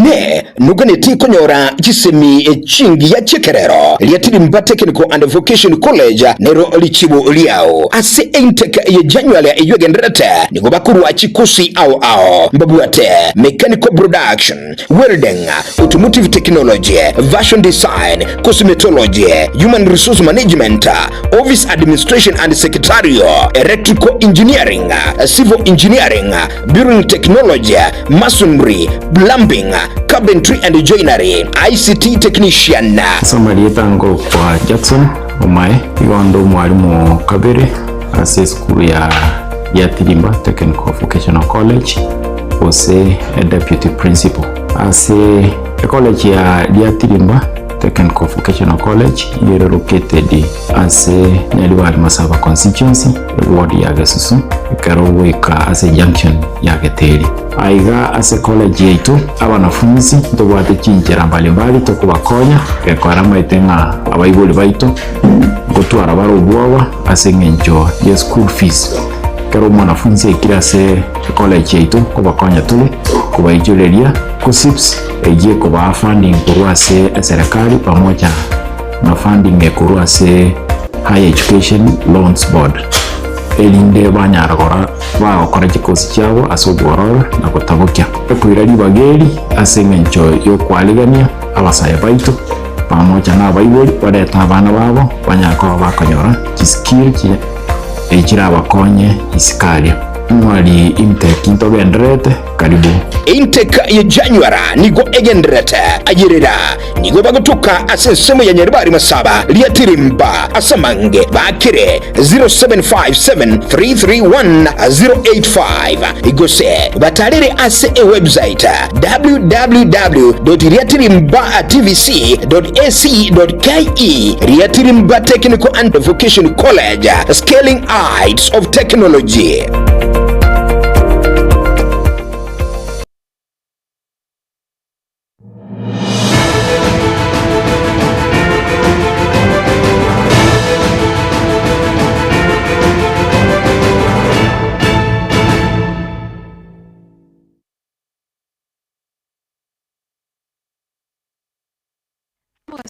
ne nuganeti konyora gisemi chingi ya chekerero Liatirimba Technical and Vocation College nero lichibu liao ase intake ya January yugenderete nigo bakuru wa chikusi ao mbabuate mechanical production, welding, automotive technology, fashion design, cosmetology, human resource management, office administration and secretarial, electrical engineering, civil engineering, building technology, masonry, plumbing, carpentry and joinery, ICT technician. Somali tango kwa Jackson Omae iwando mwalimu Kabere ase school ya Liatirimba Technical Vocational College ose deputy principal ase college ya Liatirimba Technical Vocational College is located as Nyaliwali Masaba constituency ward ya Gasusu Karoweka as a junction ya Geteri. Aiga as a college yetu abanafunzi ndobwate chinjira mbalimbali tokubakonya ekorama itenga abayigoli baito gotwara barobwawa ase ngenjo ya school fees. Karo mwanafunzi ikira se college yetu kubakonya tuli kubayijuleria kusips eje kuba funding kurwa se serikali pamoja na funding kurwa se High Education Loans Board elinde banyaragora bakora kikosi cyabo asobwororo na kutabukya kwirari bageri asengencho yo kwaligania abasaye baito pamoja na bayiboli bareta abana babo banyako bakonyora kiskiri ekira abakonye isikali mwali intake intogendrete karibu intake ya January nigo egendrete ayirira nigo bagutuka asesemo ya Nyaribari Masaba Liatirimba asamange bakire 0757331085 igose batarire ase website www.liatirimba.tvc.ac.ke Liatirimba Technical and Vocational College, scaling heights of technology.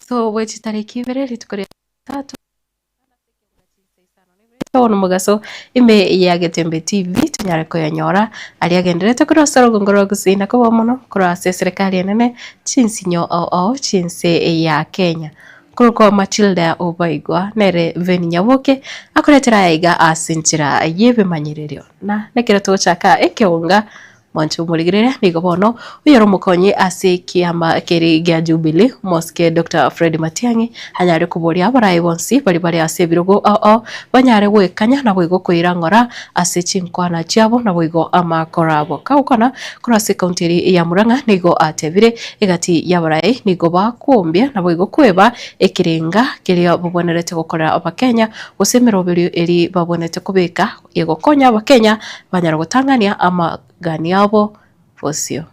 So wechi tariki ibere ritukore tatu ono mugaso ime ya Getembe TV tunyareko yanyora ali agenderete kuri soro ngoro gusina ko bomono kuri serikali nene chinsinyo o chinse ya Kenya kuri ko Matilda Obaigwa nere Veni Nyaboke akoretera aiga asinchira yebe manyirerio na nekero tochaka ekeunga Mwanchu muligirire nigo bono uyoro mukonyi ase kiama keri gya Jubilee Moske Dr. Fred Matiang'i hanyare kuboria abarayi bonsi bari ase birogo banyare gwekanya na bwigo kwira ngora ase chinkwana chiabo na bwigo amakorabo kaukana kurase county ya Murang'a nigo atebire igati y'abarayi nigo bakumbia na bwigo kweba ekirenga kiri bobonerete gukora abakenya gusemero biri eri babonete kubeka yegokonya abakenya banyara gutangania ama Ganiabo Fosio.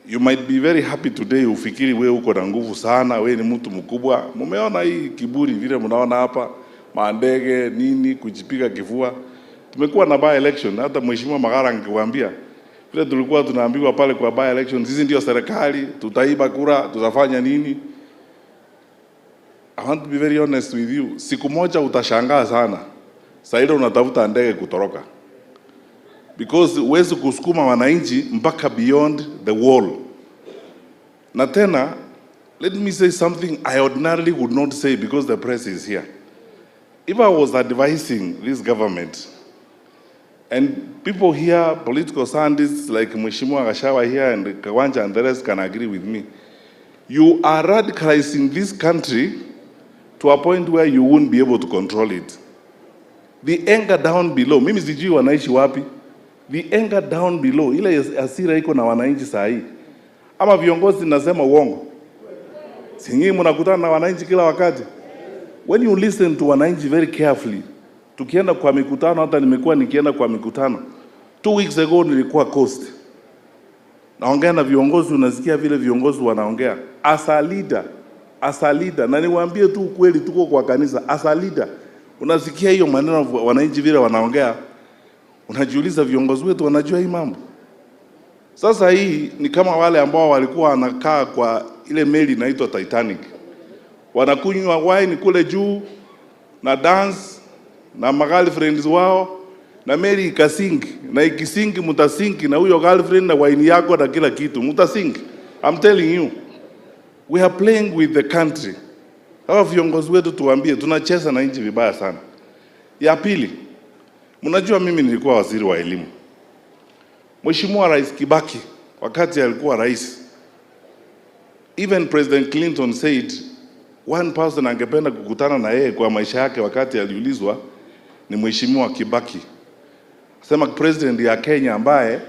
You might be very happy today ufikiri wewe uko na nguvu sana, wewe ni mtu mkubwa. Mumeona hii kiburi vile mnaona hapa, maandege nini kujipiga kifua. Tumekuwa na by election, hata mheshimiwa Magara angekuambia. Vile tulikuwa tunaambiwa pale kwa by election, sisi ndio serikali, tutaiba kura, tutafanya nini? I want to be very honest with you. Siku moja utashangaa sana. Saida unatafuta ndege kutoroka. Because uwezi kusukuma wananchi mpaka beyond the wall. Na tena, let me say something I ordinarily would not say because the press is here. If I was advising this government, and people here, political scientists like Mheshimiwa Gashawa here and Kawanja and the rest can agree with me, you are radicalizing this country to a point where you won't be able to control it. The anger down below, mimi sijui wanaishi wapi. The anger down below, ile hasira iko na wananchi saa hii. Ama viongozi nasema uongo. Sinyi mnakutana na wananchi kila wakati. When you listen to wananchi very carefully, tukienda kwa mikutano, hata nimekuwa nikienda kwa mikutano. 2 weeks ago nilikuwa Coast. Naongea na viongozi, unasikia vile viongozi wanaongea. As a leader, na niwaambie tu ukweli, tuko kwa kanisa, as a leader. Unasikia hiyo maneno wananchi vile wanaongea, unajiuliza viongozi wetu wanajua hii mambo? Sasa hii ni kama wale ambao walikuwa wanakaa kwa ile meli inaitwa Titanic. Wanakunywa wine kule juu na dance na girlfriends wao na meli ikasinki, na ikisinki mutasinki na huyo girlfriend na wine yako na kila kitu mutasinki. I'm telling you, we are playing with the country. Hawa viongozi wetu tuwaambie tunacheza na nchi vibaya sana. Ya pili, mnajua mimi nilikuwa waziri wa elimu. Mheshimiwa Rais Kibaki wakati alikuwa rais, even President Clinton said one person angependa kukutana na yeye kwa maisha yake wakati aliulizwa ni Mheshimiwa Kibaki. Sema president ya Kenya ambaye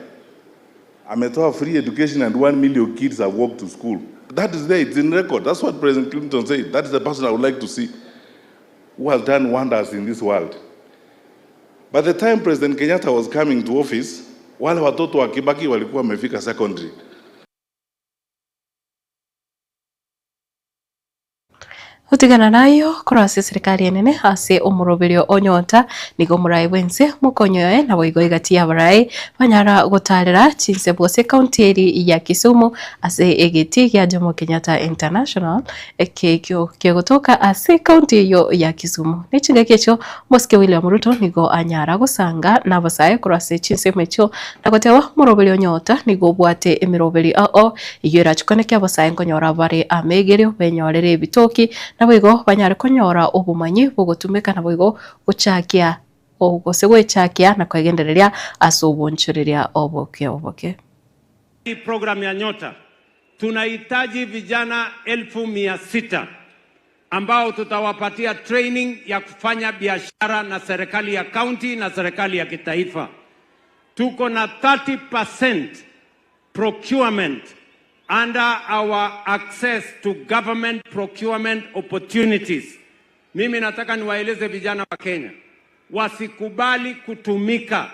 ametoa free education and 1 million kids have walked to school. That is there, it's in record. That's what President Clinton said. That is the person I would like to see who has done wonders in this world. By the time President Kenyatta was coming to office, wale watoto wa Kibaki walikuwa wamefika secondary. Utigana nayo kurasi serikali enene ase umuroberio onyota nigo murai wense mukonyoe na boigo igati ya barai banyara gutarira chinse bose county eri ya Kisumu ase egeti ya Jomo Kenyatta International ekekyo kegotoka ase county yo ya Kisumu nichinga kecho Moske William Ruto nigo anyara gusanga na basaye kurasi chinse mecho nagotewa muroberio onyota nigo bwate emiroberi igera chukone kya basaye ngonyora bare amegerio benyorere bitoki na boigo banyare konyora obumanyi bugutumika na boigo guchakia ogosegwechakia na kwegendereria asobonchoreria oboke. Hii program ya Nyota tunahitaji vijana 1600 ambao tutawapatia training ya kufanya biashara na serikali ya county na serikali ya kitaifa. Tuko na 30% procurement under our access to government procurement opportunities. Mimi nataka niwaeleze vijana wa Kenya wasikubali kutumika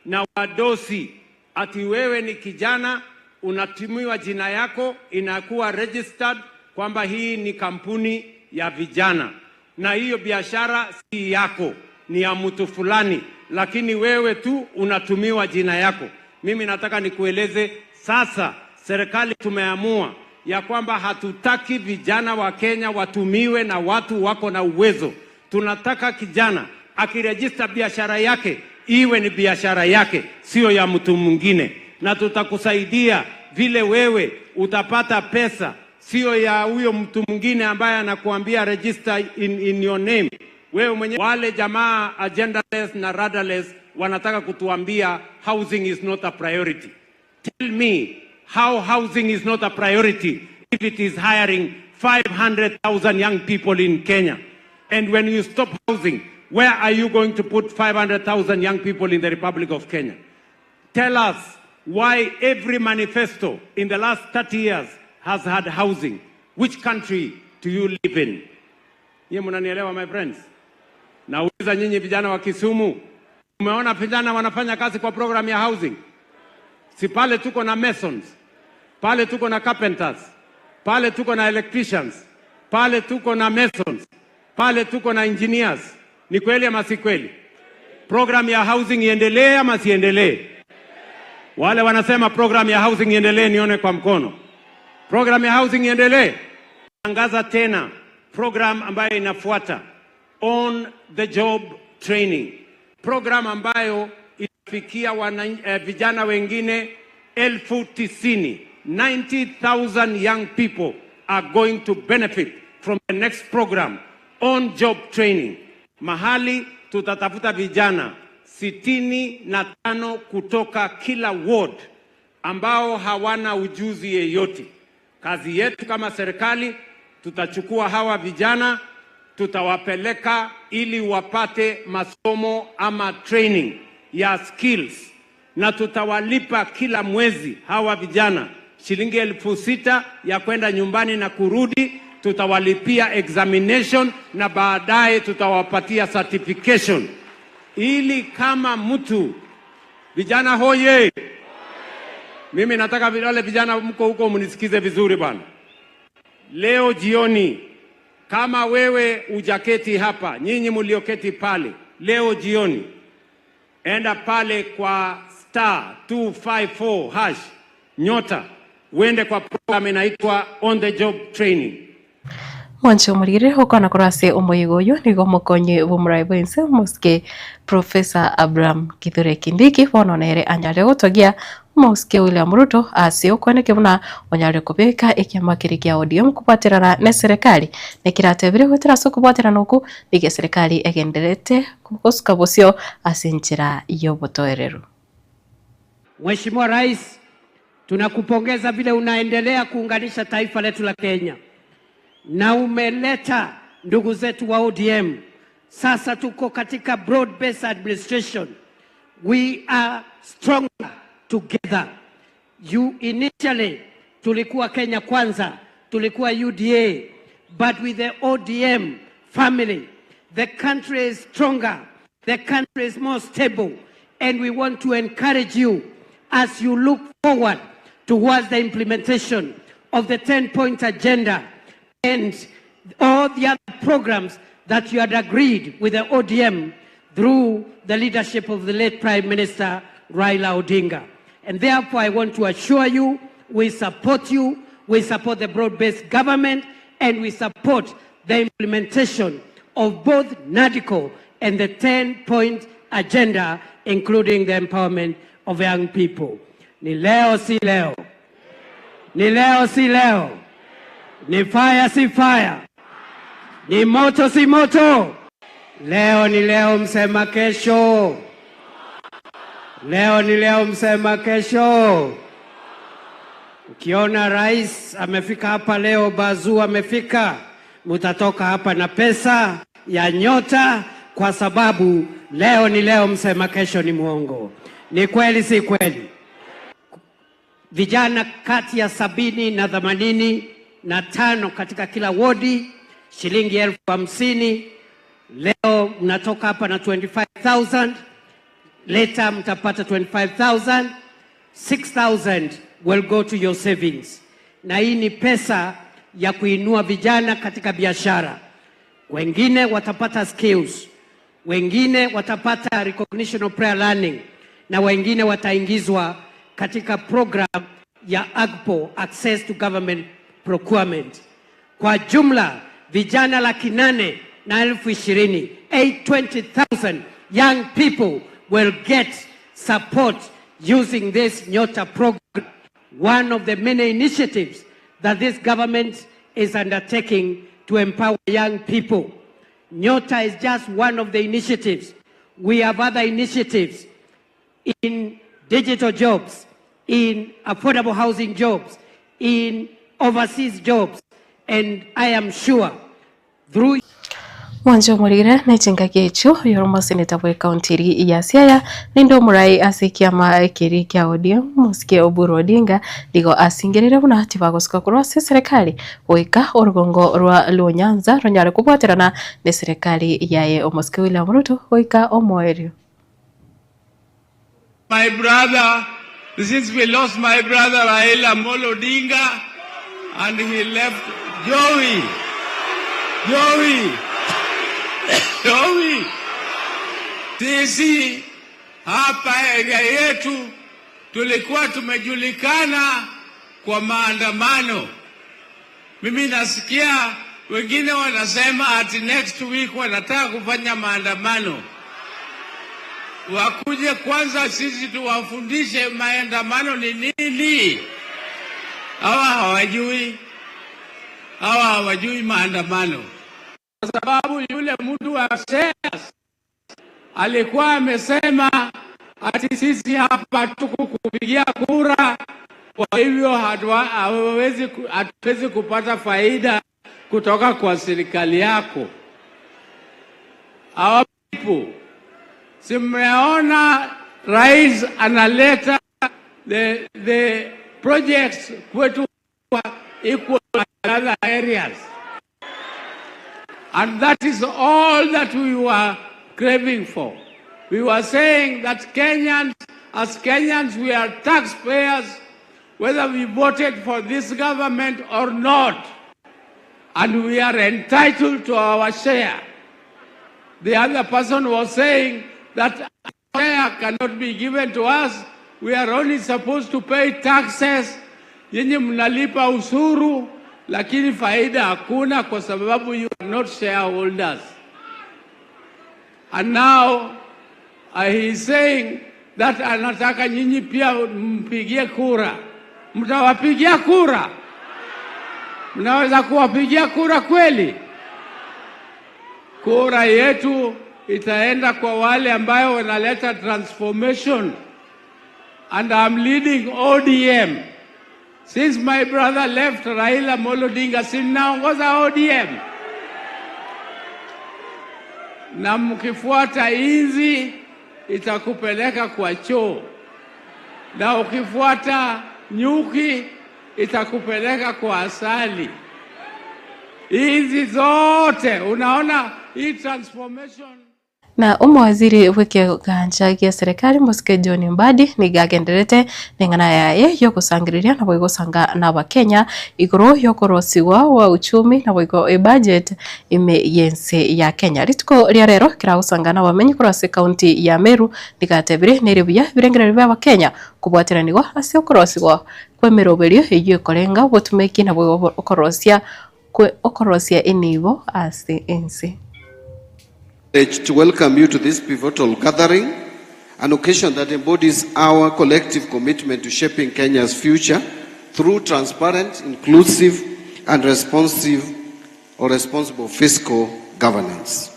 na wadosi. Ati wewe ni kijana unatumiwa jina yako inakuwa registered kwamba hii ni kampuni ya vijana, na hiyo biashara si yako, ni ya mtu fulani, lakini wewe tu unatumiwa jina yako. Mimi nataka nikueleze sasa, serikali tumeamua ya kwamba hatutaki vijana wa Kenya watumiwe na watu wako na uwezo. Tunataka kijana akirejista biashara yake iwe ni biashara yake, sio ya mtu mwingine, na tutakusaidia vile wewe utapata pesa, sio ya huyo mtu mwingine ambaye anakuambia register in your name. Wewe mwenyewe. Wale jamaa agendaless na radarless wanataka kutuambia housing is not a priority. Tell me how housing is not a priority if it is hiring 500,000 young people in Kenya. And when you stop housing, where are you going to put 500,000 young people in the Republic of Kenya? Tell us why every manifesto in the last 30 years has had housing. Which country do you live in? Yeye mnanielewa my friends? Nauliza nyinyi vijana wa Kisumu, umeona vijana wanafanya kazi kwa program ya housing? Si pale tuko na masons, pale tuko na carpenters, pale tuko na electricians, pale tuko na masons, pale tuko na engineers. Ni kweli ama si kweli? Program ya housing iendelee ama siendelee? Wale wanasema program ya housing iendelee nione kwa mkono. Program ya housing iendelee. Tangaza tena program ambayo inafuata, on the job training. Program ambayo itafikia vijana wengine 90,000. 90,000 young people are going to benefit from the next program on job training. Mahali tutatafuta vijana 65 kutoka kila ward ambao hawana ujuzi yeyote. Kazi yetu kama serikali, tutachukua hawa vijana, tutawapeleka ili wapate masomo ama training ya skills, na tutawalipa kila mwezi hawa vijana shilingi 6,000 ya kwenda nyumbani na kurudi. Tutawalipia examination na baadaye tutawapatia certification, ili kama mtu. Vijana hoye! Mimi nataka wale vijana mko huko mnisikize vizuri bwana. Leo jioni, kama wewe ujaketi hapa, nyinyi mlioketi pale, leo jioni enda pale kwa *254# Nyota, uende kwa program inaitwa on the job training. Mwancho murire ukona kurase umuyigoyo nigo mukonye bumurai bwense muske Professor Abraham Kithure Kindiki bononere anyare gutogia muske William Ruto ase ukoneke buna onyare kubeka ikiama kirikia ODM kupatirana ne serikali nekiratebire gwetera so kupatirana uku dige serikali egenderete kukosuka bosio asinchira iyo botoereru. Mheshimiwa Rais, tunakupongeza vile unaendelea kuunganisha taifa letu la Kenya. Na umeleta ndugu zetu wa ODM. Sasa tuko katika broad based administration. We are stronger together. You initially tulikuwa Kenya Kwanza, tulikuwa UDA, but with the ODM family, the country is stronger, the country is more stable, and we want to encourage you as you look forward towards the implementation of the 10-point agenda and all the other programs that you had agreed with the ODM through the leadership of the late Prime Minister Raila Odinga. And therefore, I want to assure you, we support the broad-based government, and we support the implementation of both NADCO and the 10-point agenda, including the empowerment of young people. Ni leo si leo. Ni leo si leo. Ni fire si fire. Ni moto si moto. Leo ni leo, msema kesho. Leo ni leo, msema kesho. Ukiona rais amefika hapa leo, Bazuu amefika, mutatoka hapa na pesa ya Nyota, kwa sababu leo ni leo, msema kesho ni muongo. Ni kweli si kweli? Vijana kati ya 70 na 85 katika kila wodi, shilingi 50,000. Leo mnatoka hapa na 25,000. Later mtapata 25,000. 6,000 will go to your savings. Na hii ni pesa ya kuinua vijana katika biashara. Wengine watapata skills. Wengine watapata recognition of prior learning. Na wengine wataingizwa katika program ya AGPO, Access to Government Procurement. Kwa jumla, vijana 820,000, 820,000 young people will get support using this Nyota program, one of the many initiatives that this government is undertaking to empower young people. Nyota is just one of the initiatives. We have other initiatives in digital jobs, in affordable housing jobs, in overseas jobs, and I am sure through Mwanjo murire nechenga gecho yoromo seneta bwe county ya Siaya nindo murai asikiama kiri kya ODM muske Oburu Odinga ligo asingerere buna hati bagoska kurwa serikali oika orugongo rwa Nyanza ronyare kubwaterana ne serikali yaye omuske William Ruto oika omoerio. My brother, since we lost my brother Raila Amolo Odinga and he left Joey. Sisi hapa area yetu tulikuwa tumejulikana kwa maandamano. Mimi nasikia wengine wanasema ati next week wanataka kufanya maandamano. Wakuje kwanza sisi tuwafundishe maandamano ni nini. Hawa hawajui maandamano. Kwa sababu yule mtu wa shares alikuwa amesema ati sisi hapa tuko kupigia kura, kwa hivyo hatuwezi kupata faida kutoka kwa serikali yako. Our people, simeona rais analeta the projects kwetu equal other areas. And that is all that we were craving for. We were saying that as Kenyans, we are taxpayers, whether we voted for this government or not. And we are entitled to our share. The other person was saying that our share cannot be given to us We are only supposed to pay taxes. Nyinyi mnalipa ushuru, lakini faida hakuna kwa sababu you are not shareholders. And now he is saying that anataka nyinyi pia mpigie kura. Mtawapigia kura? Mnaweza kuwapigia kura kweli? Kura yetu itaenda kwa wale ambayo wanaleta transformation. And I'm leading ODM. Since my brother left, Raila Amolo Odinga sinaongoza ODM. Na mkifuata hizi itakupeleka kwa choo. Na ukifuata nyuki itakupeleka kwa asali. Hizi zote unaona hii transformation. Na umwaziri wiki ganja gia serikali Musike John Mbadi nigagenderete ningana yaye yo kusangiriria na boigo sanga na Wakenya iguru yo korosiwa wa uchumi na boigo budget ime yense ya Kenya ritiko ria rero kira usanga na wamenyi kurase county ya Meru nigatebire neribuya birengera bya Wakenya kubwateranirwa asio korosiwa kwemeroberio eyo korenga botumeki na boigo okorosia enivo ase ense. To welcome you to this pivotal gathering, an occasion that embodies our collective commitment to shaping Kenya's future through transparent, inclusive, and responsible fiscal governance.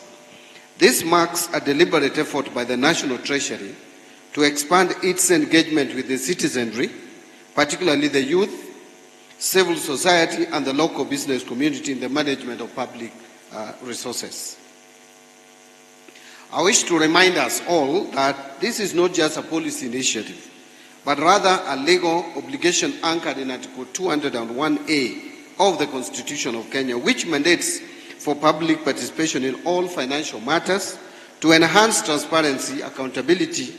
This marks a deliberate effort by the National Treasury to expand its engagement with the citizenry, particularly the youth, civil society, and the local business community in the management of public resources. I wish to remind us all that this is not just a policy initiative, but rather a legal obligation anchored in Article 201A of the Constitution of Kenya, which mandates for public participation in all financial matters to enhance transparency, accountability,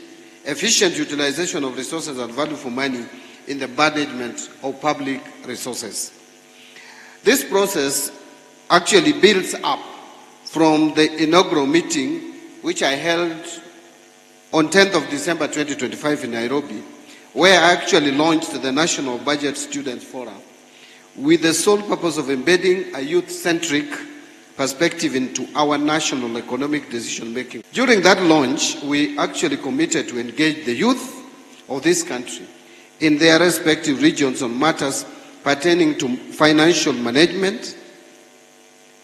efficient utilization of resources and value for money in the management of public resources. This process actually builds up from the inaugural meeting which I held on 10th of December 2025 in Nairobi, where I actually launched the National Budget Students Forum with the sole purpose of embedding a youth-centric perspective into our national economic decision-making. During that launch, we actually committed to engage the youth of this country in their respective regions on matters pertaining to financial management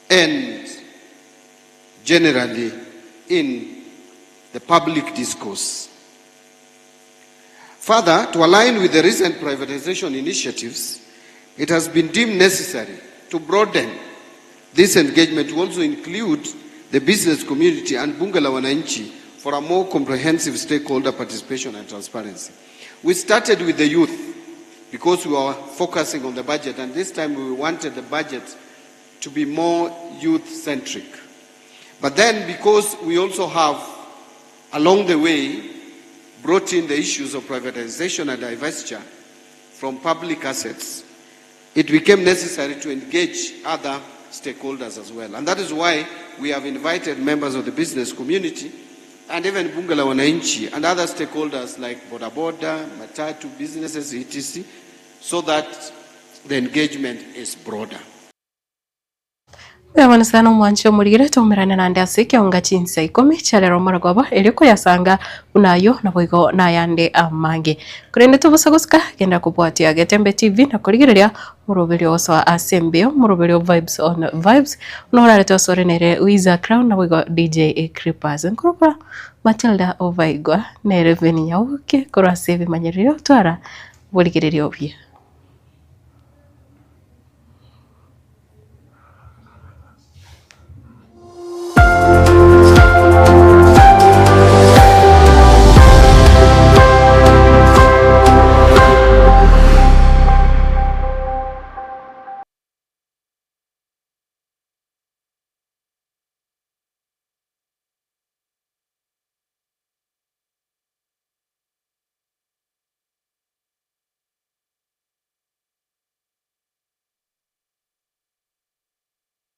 and generally in the public discourse. Further, to align with the recent privatization initiatives, it has been deemed necessary to broaden this engagement to also include the business community and Bunge la Wananchi for a more comprehensive stakeholder participation and transparency. We started with the youth because we were focusing on the budget, and this time we wanted the budget to be more youth-centric. But then, because we also have, along the way, brought in the issues of privatization and divestiture from public assets, it became necessary to engage other stakeholders as well. And that is why we have invited members of the business community and even Bunge la Wananchi and other stakeholders like Boda Boda, Matatu, businesses, etc., so that the engagement is broader. Yabana sana mwancho murigire tumirane na ndase kionga chinsa 10 chalero maragwaba eliko yasanga unayo na boigo na yande amange kurende tubusaguska genda kubwatia Getembe TV na kurigireria murubiri oswa asembeo murubiri vibes on vibes no to sorenere Wiza Crown na boigo DJ Creepers nkrupa Matilda Ovaigwa ne reveni yauke kora save manyerio twara burigirerio bia.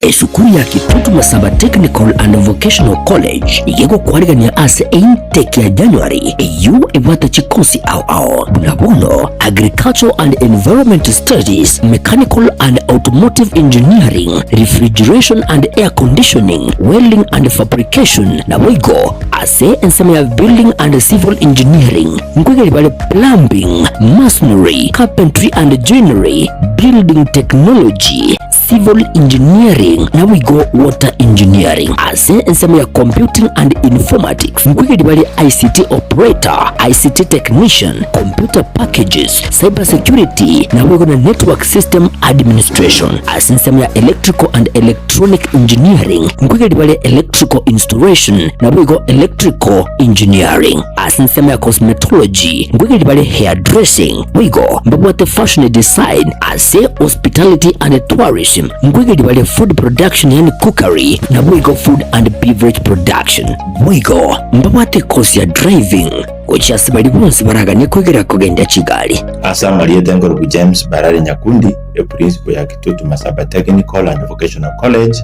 esukuru ya Kitutu Masaba Technical and Vocational College igego kwarigania ase intake ya January eyu ibata chikosi ao bunabuno Agricultural and Environment Studies, Mechanical and Automotive Engineering, Refrigeration and Air Conditioning, Welding and Fabrication na wigo ase ensema ya Building and Civil Engineering ngwege bale Plumbing, Masonry, Carpentry and Joinery, Building Technology, Civil Engineering na wigo Water Engineering ase ensema ya Computing and Informatics ngwege bale ICT Operator, ICT Technician, Computer Packages, Cyber Security na wigo na Network System Administration ase ensema ya Electrical and Electronic Engineering ngwege bale Electrical Installation na wigo Electrical Engineering ase ensema ya Cosmetology ngwege bale Hairdressing wigo mbabwate Fashion Design ase Hospitality and Tourism ngwege bale Food Production and Cookery na wigo Food and Beverage Production wigo mbabwate course ya Driving gocha sibali bonse baraganye kwegera kugenda Kigali. Asa Marieta Ngorgu James Barare Nyakundi e principal ya Kitutu Masaba Technical and Vocational College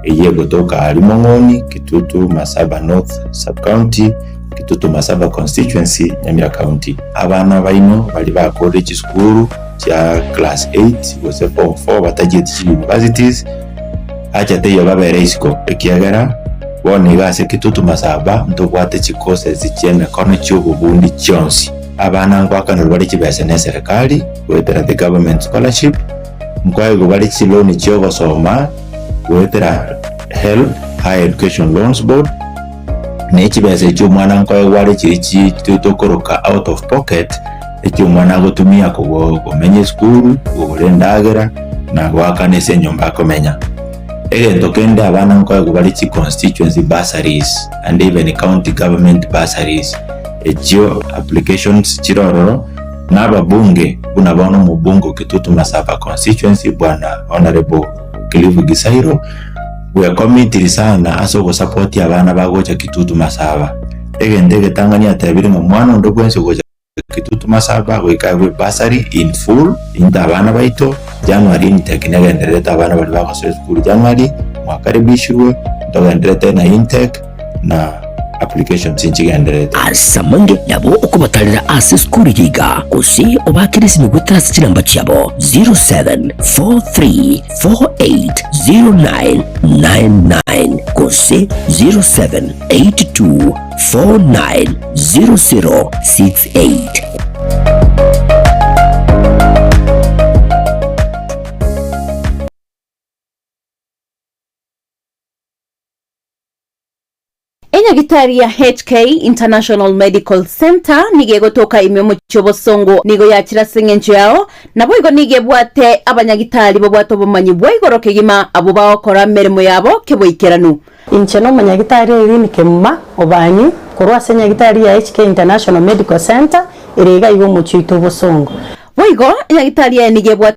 eye gotoka Alimongoni, Kitutu Masaba North Sub-County, Kitutu Masaba Constituency, Nyamira County. Abana baino bali ba college school ya class 8 gose form 4 batagiye universities acha teyo babere isiko ekiagara bone base Kitutu Masaba ndobwate chikose zicheme kono cy'ububundi cyonsi. Abana ngwakana bari kibese ne serikali wetera the government scholarship mkwaye bari kiloni cyo basoma wetera help higher education loans board ne kibese cyo mwana ngwaye wari kiri kitokoroka out of pocket ecyo mwana gotumia kumenye school urendagera na gwakane se nyumba komenya tokenda abana ngwaye bari ki constituency bursaries and even county government bursaries ejio applications chirororo n'ababunge bunabona mu bungo Kitutu Masaba constituency bwana honorable Kilivu Gisairo we committee sana aso support abana bagocha Kitutu Masaba ndege Tanganyika tabiri mu mwana ndo kwense gocha Kitutu Masaba wekawe bursary in full inda abana baito January nitekinega ndereta abana bali bakoze school January mwakaribishirwe ndogendereta na intake na application sinchigendereta asamange nabo okubatalira ase school yiga kusi obakirisi mugutasi kiramba cyabo 0743480999 kusi 0782490068. Enyagitari ya HK International Medical Center nige gotoka imyomo cyobosongo nigo yakira sengenjo yao nabo igo nige bwate abanyagitari bo bwato bomanyi bwigoroke gima abo bakora merimo yabo keboikeranu incheno manyagitari iri nikemma obanyi korwa senyagitari ya HK International Medical Center irega igo mu cyito bosongo boigo enyagitari ya nige bwate